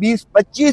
2025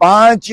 5